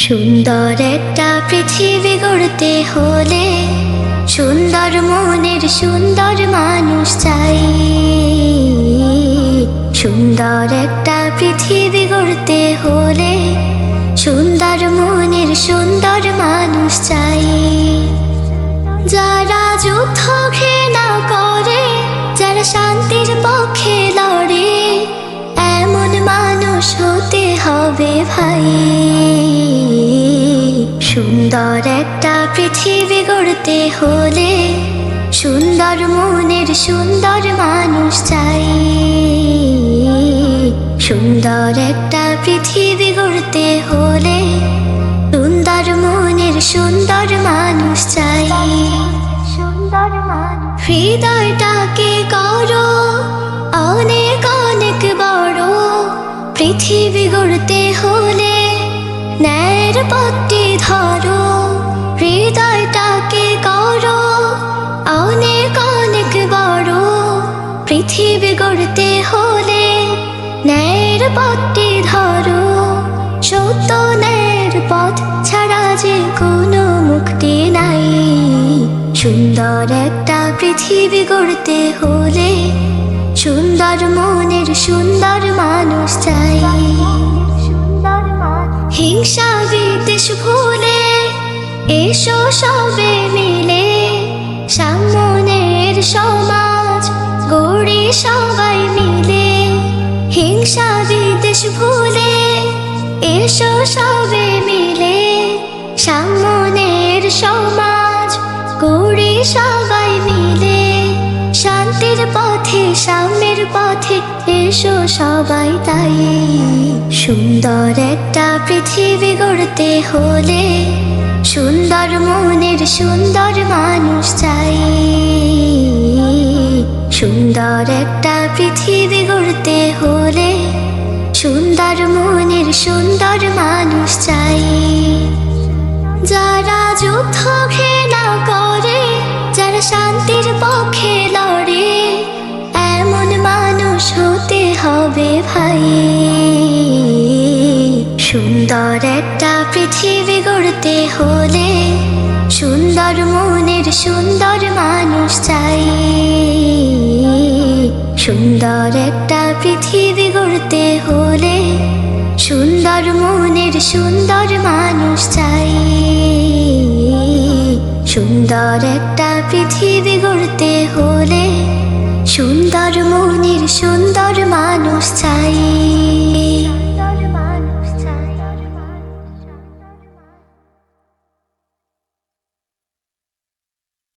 সুন্দর একটা পৃথিবী গড়তে হলে সুন্দর মনের সুন্দর মানুষ চাই। সুন্দর একটা পৃথিবী গড়তে হলে সুন্দর মনের সুন্দর মানুষ চাই। যারা যুদ্ধ ঘৃণা করে, যারা শান্তির পক্ষে লড়ে, এমন মানুষ হতে হবে ভাই। সুন্দর একটা পৃথিবী গড়তে হলে সুন্দর মনের সুন্দর মানুষ চাই। সুন্দর একটা পৃথিবী গড়তে হলে সুন্দর মনের সুন্দর মানুষ চাই। সুন্দর মানুষ হৃদয়টাকে করো অনেক অনেক বড়। পৃথিবী গড়তে হলে ন্যায়ের পথটি ধরো। হৃদয়টাকে করো অনেক অনেক বড়। পৃথিবী গড়তে হলে ন্যায়ের পথটি ধরো। সত্য ন্যায়ের পথ ছাড়া যে কোনো মুক্তি নাই। সুন্দর একটা পৃথিবী গড়তে হলে সুন্দর মনের সুন্দর মানুষ চাই। হিংসা বিদ্বেষ ভুলে এসো সবে মিলে সামনের সমাজ গড়ি সবাই মিলে। হিংসা বিদ্বেষ ভুলে এসো সবে মিলে সামনের সমাজ গড়ি সবাই মিলে। শান্তির পথে সাম্যের পথে এসো সবাই তাই। সুন্দর একটা পৃথিবী গড়তে হলে সুন্দর মনের সুন্দর মানুষ চাই। সুন্দর একটা পৃথিবী গড়তে হলে সুন্দর মনের সুন্দর মানুষ চাই। যারা যুদ্ধ ঘৃণা করে, যারা শান্তির পক্ষে লড়ে, এমন মানুষ হতে হবে ভাই। সুন্দর একটা পৃথিবী গড়তে হলে সুন্দর মনের সুন্দর মানুষ চাই। সুন্দর একটা পৃথিবী গড়তে হলে সুন্দর মনের সুন্দর মানুষ চাই। সুন্দর একটা পৃথিবী গড়তে হলে সুন্দর মনের সুন্দর মানুষ চাই।